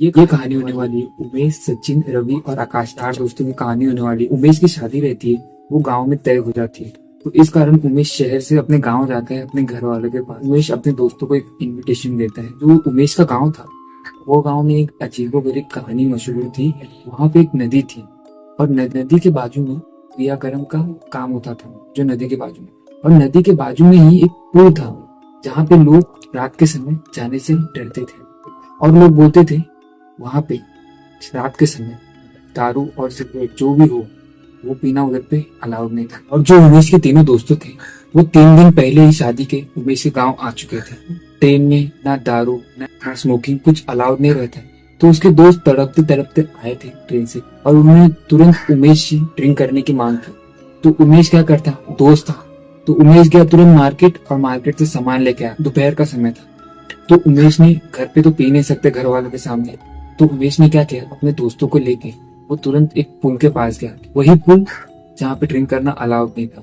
ये कहानी होने वाली है उमेश, सचिन, रवि और आकाश, 4 दोस्तों की कहानी होने वाली है। उमेश की शादी रहती है, वो गांव में तय हो जाती है। तो इस कारण उमेश शहर से अपने गांव जाता है, अपने घर वालों के पास। उमेश अपने दोस्तों को एक इनविटेशन देता है। जो उमेश का गांव था, वो गांव में एक अजीबोगरीब कहानी मशहूर थी। वहां पे एक नदी थी और नदी के बाजू में क्रियाक्रम का काम होता था, जो नदी के बाजू में। और नदी के बाजू में ही एक पुल था, जहाँ पे लोग रात के समय जाने से डरते थे। और लोग बोलते थे वहां पे रात के समय दारू और सिगरेट जो भी हो वो पीना उधर पे अलाउड नहीं था। और जो उमेश के तीनों दोस्तों थे, वो 3 दिन पहले ही शादी के उमेश के गांव आ चुके थे। ट्रेन में ना दारू ना स्मोकिंग कुछ अलाउड नहीं रहता। तो उसके दोस्त तड़पते तड़पते आए थे ट्रेन से, और उन्होंने तुरंत उमेश से ड्रिंक करने की मांग की। तो उमेश क्या करता, दोस्त था, तो उमेश गया तुरंत मार्केट, और मार्केट से सामान लेके आया। दोपहर का समय था, तो उमेश ने घर पे तो पी नहीं सकते घर वालों के सामने, तो उमेश ने क्या किया, अपने दोस्तों को लेके वो तुरंत एक पुल के पास गया। वही पुल जहाँ पे ड्रिंक करना अलाउड नहीं था।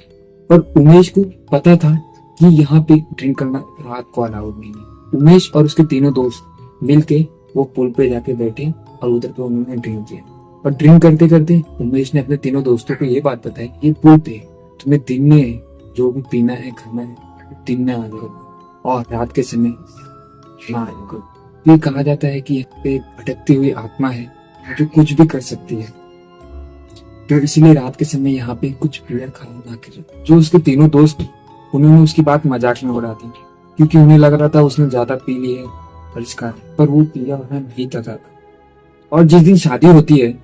पर उमेश को पता था कि यहाँ पे ड्रिंक करना रात को अलाउड नहीं है। उमेश और उसके तीनों दोस्त मिलके वो पुल पे जाके बैठे और उधर पे उन्होंने ड्रिंक किया। और ड्रिंक करते करते उमेश ने अपने तीनों दोस्तों को ये बात बताई, ये पुल पे तुम्हें दिन में जो भी पीना है खाना है दिन में आ जाओ, और रात के समय ना आया करो। ये कहा जाता है कि यहाँ पे भटकती हुई आत्मा है जो कुछ भी कर सकती है, तो इसलिए रात के समय यहाँ पे कुछ पीड़ा खाया ना करें। जो उसके तीनों दोस्त, उन्होंने उसकी बात मजाक में उड़ा दी, क्योंकि उन्हें लग रहा था उसने ज्यादा पी ली है परिष्कार, पर वो पिया हुआ नहीं था। और जिस दिन शादी होती है,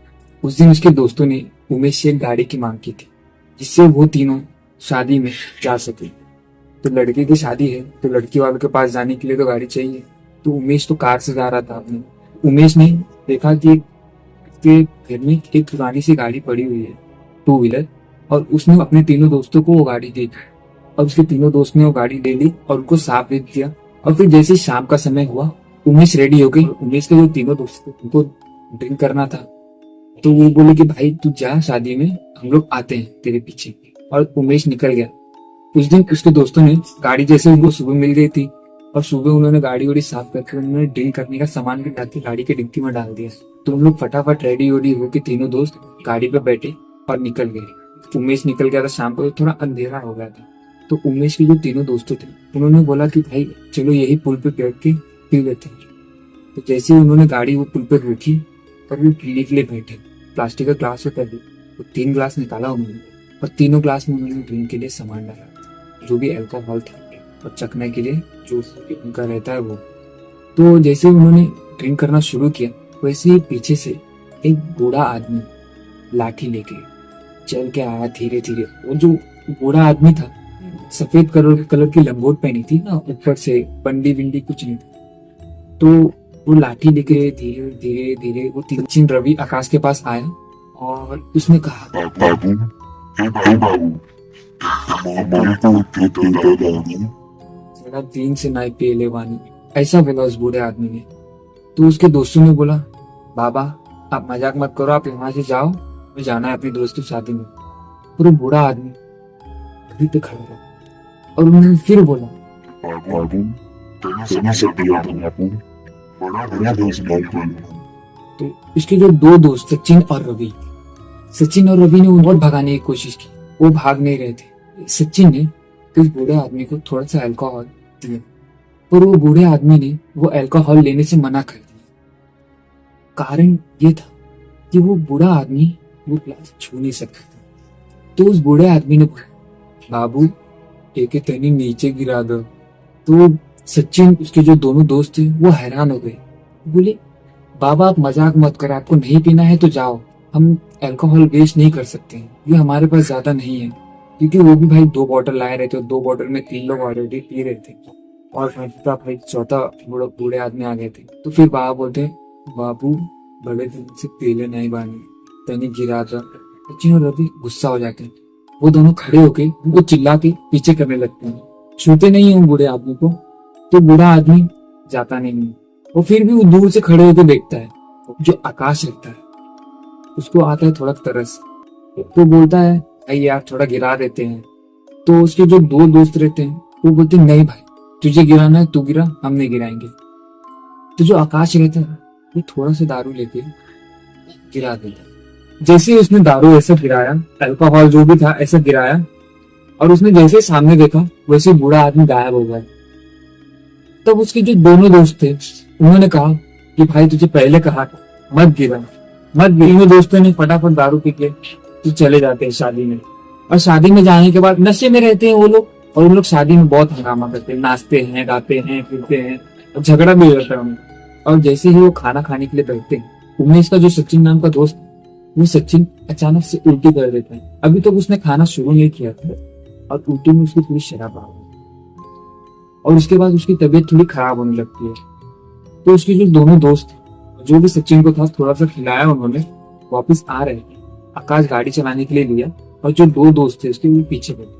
उस दिन उसके दोस्तों ने उमेश से एक गाड़ी की मांग की थी, जिससे वो तीनों शादी में जा सके। तो लड़के की शादी है, तो लड़की वालों के पास जाने के लिए तो गाड़ी चाहिए। तो उमेश तो कार से जा रहा था अपने। उमेश ने देखा कि उसके घर में एक पुरानी सी गाड़ी पड़ी हुई है, 2 व्हीलर, और उसने अपने तीनों दोस्तों को वो गाड़ी दी। और उसके तीनों दोस्त ने वो गाड़ी ले ली और उनको साफ दे दिया। और फिर जैसे शाम का समय हुआ, उमेश रेडी हो गई। उमेश के जो तीनों दोस्त थे, उनको ड्रिंक करना था, तो वो बोले कि भाई तू जा शादी में, हम लोग आते हैं तेरे पीछे। और उमेश निकल गया। उस दिन उसके दोस्तों ने गाड़ी, जैसे उनको सुबह मिल गई थी, और सुबह उन्होंने गाड़ी वाड़ी साफ करके उन्होंने ड्रिंक करने का सामान भी डाल के गाड़ी के डिक्की में डाल दिया। तो हम लोग फटाफट रेडी वेडी होके तीनों दोस्त गाड़ी पे बैठे और निकल गए। उमेश निकल गया था, शाम को थोड़ा अंधेरा हो गया था। तो उमेश के जो तीनों दोस्त थे, उन्होंने बोला कि भाई चलो यही पुल पे बैठ के पी लेते हैं। तो जैसे ही उन्होंने गाड़ी वो पुल पे रोकी और वो पीने के लिए बैठे, प्लास्टिक का ग्लास होता है, वो 3 ग्लास निकाला उन्होंने, और तीनों ग्लास में उन्होंने ड्रिंक के लिए सामान डाला, जो भी अल्कोहल था और चखने के लिए जो उनका रहता है वो। तो जैसे उन्होंने ड्रिंक करना शुरू किया, वैसे ही पीछे से एक बूढ़ा आदमी लाठी लेके चल के आया धीरे धीरे। वो जो बूढ़ा आदमी था, सफेद कलर की लंगोट पहनी थी ना, ऊपर से बंडी विंडी कुछ नहीं था। तो वो लाठी लेके धीरे धीरे धीरे वो सचिन, रवि, आकाश के पास आया और उसने कहा, बाबू, हे बाबू, हमारे को दे दारू। जरा दिन से नाई पिए ले वानी, ऐसा बोला उस बूढ़े आदमी ने। तो उसके दोस्तों ने बोला, बाबा आप मजाक मत करो, आप यहाँ से जाओ, मैं जाना है अपनी दोस्त की शादी में। और वो बूढ़ा आदमी घड़ी पे खड़ा रहा और उन्होंने फिर बोला, बाबू, तेरे से पिया बाबू, बड़ा दोस्त बाबू। तो उसके जो 2 दोस्त सचिन और रवि ने उनको भगाने की कोशिश की। वो भाग नहीं रहे थे। सचिन ने उस बूढ़े आदमी को थोड़ा सा अल्कोहल दिया, पर वो बूढ़े आदमी ने वो अल्कोहल लेने से मना कर दिया। कारण ये था कि वो बूढ़ा आदमी वो ग्लास छू नहीं सकता था। तो उस बूढ़े आदमी ने बोला, बाबू एक तनी नीचे गिरा दो। तो सचिन, उसके जो दोनों दोस्त थे, वो हैरान हो गए। बोले, बाबा आप मजाक मत करो, आपको नहीं पीना है तो जाओ, हम अल्कोहल वेस्ट नहीं कर सकते, ये हमारे पास ज्यादा नहीं है। क्योंकि वो भी भाई 2 बॉटल लाए रहे थे, 2 बॉटल में 3 लोग ऑलरेडी पी रहे थे, और भाई चौथा बूढ़े आदमी आ गए थे। तो फिर बाबा बोलते, बाबू बड़े दिन से पीले नहीं बानी, तनी गिरा था। सचिन और रवि गुस्सा हो जाते हैं। वो दोनों खड़े होके उनको चिल्ला के पीछे करने लगते हैं, छूते नहीं है बूढ़े आदमी को। तो बूढ़ा आदमी जाता नहीं है, वो फिर भी वो दूर से खड़े होकर देखता है। जो आकाश रहता है, उसको आता है थोड़ा तरस, तो बोलता है, भाई यार थोड़ा गिरा देते हैं। तो उसके जो 2 दोस्त रहते हैं, वो बोलते नहीं भाई तुझे गिराना है तू गिरा, हम नहीं गिराएंगे। तो जो आकाश रहता है, वो थोड़ा सा दारू लेके गिरा देता है। जैसे ही उसने दारू ऐसा गिराया, अल्कोहल जो भी था ऐसा गिराया, और उसने जैसे ही सामने देखा वैसे ही बूढ़ा आदमी गायब हो गया। तब उसके जो दोनों दोस्त थे उन्होंने कहा कि भाई तुझे पहले कहा था, मत गिरा मत गिरा। तीनों दोस्तों ने फटाफट दारू पी के तो चले जाते हैं शादी में। और शादी में जाने के बाद नशे में रहते हैं वो लोग, और उन लोग शादी में बहुत हंगामा करते हैं, नाचते हैं, गाते हैं, फिरते हैं, और झगड़ा भी होता है उनका। और जैसे ही वो खाना खाने के लिए बैठते हैं, उमेश का जो सचिन नाम का दोस्त, वो सचिन अचानक से उल्टी कर देता है। अभी तक उसने खाना शुरू नहीं किया था और उल्टी में उसकी पूरी शराब आ गई, और उसके बाद उसकी तबीयत थोड़ी खराब होने लगती है। तो उसके जो दोनों दोस्त थे, जो भी सचिन को था थोड़ा सा खिलाया उन्होंने, वापस आ रहे थे। आकाश गाड़ी चलाने के लिए लिया और जो दो दोस्त थे उसके भी पीछे बैठे।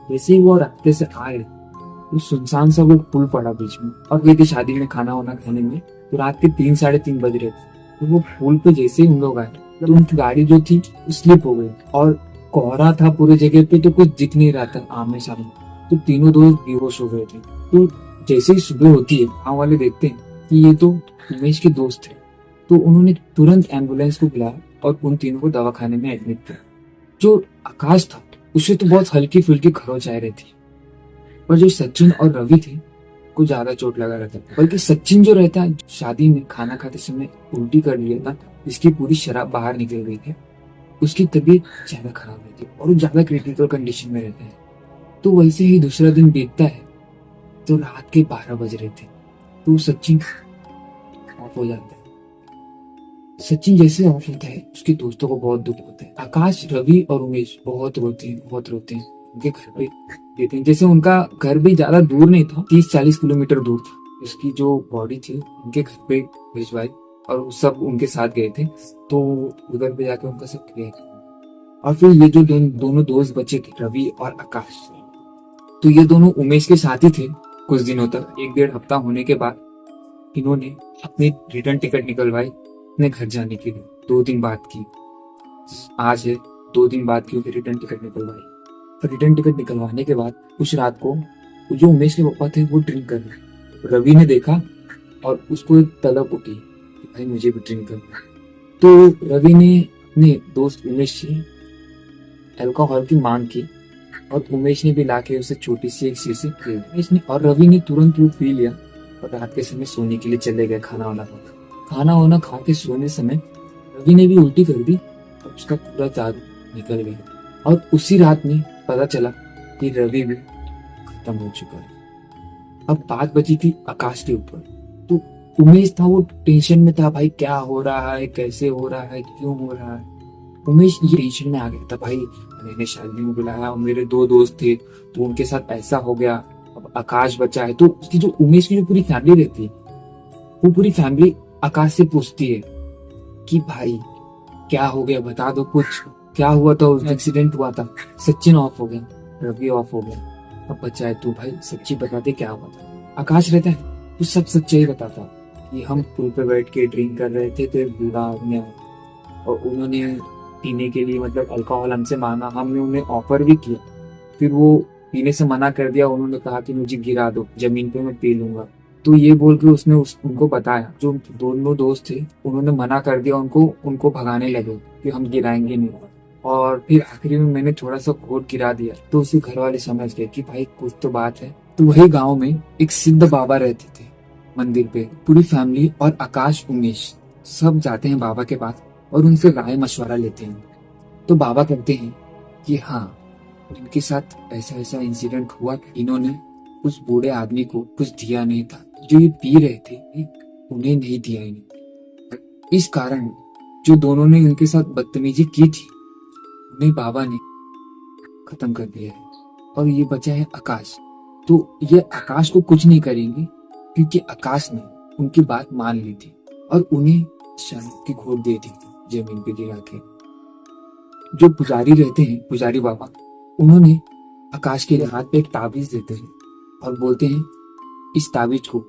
जैसे ही वो रास्ते से आए तो सुनसान सा वो पुल पड़ा बीच में, और गई थी शादी में खाना वाना खाने में। तो रात के 3 साढ़े 3 बज रहे थे। तो वो पुल पे जैसे ही उन लोग आए तो उनकी गाड़ी जो थी वो स्लिप हो गई, और कोहरा था पूरे जगह पे, तो कुछ दिख नहीं रहा था आमने सामने। तो तीनों दोस्त बेहोश हो गए थे। तो जैसे ही सुबह होती है, गाँव वाले देखते हैं कि ये तो उमेश के दोस्त थे। तो उन्होंने तुरंत एम्बुलेंस को बुलाया और उन तीनों को दवाखाने में एडमिट किया। जो आकाश था उसे तो बहुत हल्की फुल्की खरोच आ रही थी, पर जो सचिन और रवि थे को ज्यादा चोट लगा रहता था। बल्कि सचिन जो रहता है, शादी में खाना खाते समय उल्टी कर लिया था, इसकी पूरी शराब बाहर निकल गई थी, उसकी तबीयत ज्यादा खराब रहती और वो ज्यादा क्रिटिकल कंडीशन में रहता है। तो वैसे ही दूसरा दिन बीतता है, तो रात के 12 बज रहे थे। तो सचिन ऑफ हो जाता है। सचिन जैसे ऑफ होता है, उसके दोस्तों को बहुत दुख होता है। आकाश, रवि और उमेश बहुत रोते हैं, बहुत रोते हैं। उनके घर पे देते हैं, जैसे उनका घर भी ज्यादा दूर नहीं था, 30-40 किलोमीटर दूर था। उसकी जो बॉडी थी उनके घर पे भिजवाई, और वो सब उनके साथ गए थे। तो उधर पे जाके उनका सब क्लियर किया। और फिर ये जो दोनों दोस्त बचे थे, रवि और आकाश, तो ये दोनों उमेश के साथ ही थे कुछ दिनों तक। 1-1.5 हफ्ता होने के बाद इन्होंने अपनी रिटर्न टिकट निकलवाई अपने घर जाने के लिए। 2 दिन बाद की, आज है, 2 दिन बाद की रिटर्न टिकट निकलवाई। रिटर्न टिकट निकलवाने के बाद उस रात को जो उमेश के पापा थे वो ड्रिंक कर रहे। रवि ने देखा और उसको एक तलब उठी कि भाई मुझे भी ड्रिंक करना है। तो रवि ने अपने दोस्त उमेश से अल्कोहल की मांग की, और उमेश ने भी लाके उसे छोटी सी एक शीशी पी। उमेश ने और रवि ने तुरंत वो पी लिया, और रात के समय सोने के लिए चले गए। खाना वाना खा के सोने समय रवि ने भी उल्टी कर दी और उसका पूरा दारू निकल गया। और उसी रात में पता चला कि रवि भी खत्म हो चुका है। अब बात बची थी आकाश के ऊपर। तो उमेश था, वो टेंशन में था, भाई क्या हो रहा है, कैसे हो रहा है, क्यों हो रहा है। उमेश ये टेंशन में आ गया था, भाई मैंने शादी में बुलाया और मेरे 2 दोस्त थे, तो उनके साथ ऐसा हो गया, अब आकाश बचा है। तो उसकी जो उमेश की जो पूरी फैमिली रहती है, वो पूरी फैमिली आकाश से पूछती है कि भाई क्या हो गया, बता दो कुछ, क्या हुआ था, उस एक्सीडेंट हुआ था। सचिन ऑफ हो गया, रवि ऑफ हो गया, अब बचा है तू, भाई सच्ची बता दे क्या हुआ था। आकाश रहता है तो सब सच्चाई बताता कि हम पुल पे बैठ के ड्रिंक कर रहे थे, तो एक बूढ़ा आदमी आया और उन्होंने पीने के लिए मतलब अल्कोहल हमसे मांगा, हमने उन्हें ऑफर भी किया, फिर वो पीने से मना कर दिया। उन्होंने कहा कि मुझे गिरा दो जमीन पे, मैं पी लूंगा। तो ये बोल के उसने उनको बताया। जो दोनों दोस्त थे उन्होंने मना कर दिया, उनको भगाने लगे कि हम गिराएंगे नहीं। और फिर आखिरी में मैंने थोड़ा सा घोट गिरा दिया, तो उसी घर वाले समझ गए कि भाई कुछ तो बात है। तो वही गांव में एक सिद्ध बाबा रहते थे मंदिर पे। पूरी फैमिली और आकाश, उमेश सब जाते हैं बाबा के पास और उनसे राय मशवरा लेते हैं। तो बाबा कहते हैं कि हाँ, इनके साथ ऐसा ऐसा इंसिडेंट हुआ, इन्होंने उस बूढ़े आदमी को कुछ दिया नहीं था, जो ये पी रहे थे उन्हें नहीं दिया इन्हें। इस कारण जो दोनों ने इनके साथ बदतमीजी की थी, उन्हें बाबा ने खत्म कर दिया है। और ये बचा है आकाश। तो ये आकाश को कुछ नहीं करेंगे, क्योंकि आकाश ने उनकी बात मान ली थी और उन्हें शराब की घोट दे दी थी जमीन पे गिरा के। जो पुजारी रहते हैं, पुजारी बाबा, उन्होंने आकाश के हाथ पे एक ताबीज देते हैं और बोलते हैं इस ताबीज को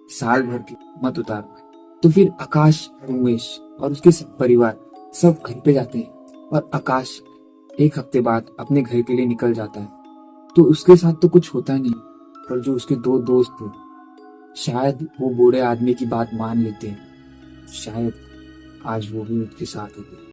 साल भर के मत उतारना। तो फिर आकाश, उमेश और उसके सब परिवार सब घर पे जाते हैं और आकाश 1 हफ्ते बाद अपने घर के लिए निकल जाता है। तो उसके साथ तो कुछ होता नहीं, पर जो उसके 2 दोस्त थे शायद वो बूढ़े आदमी की बात मान लेते हैं शायद आज वो भी उनके साथ होते।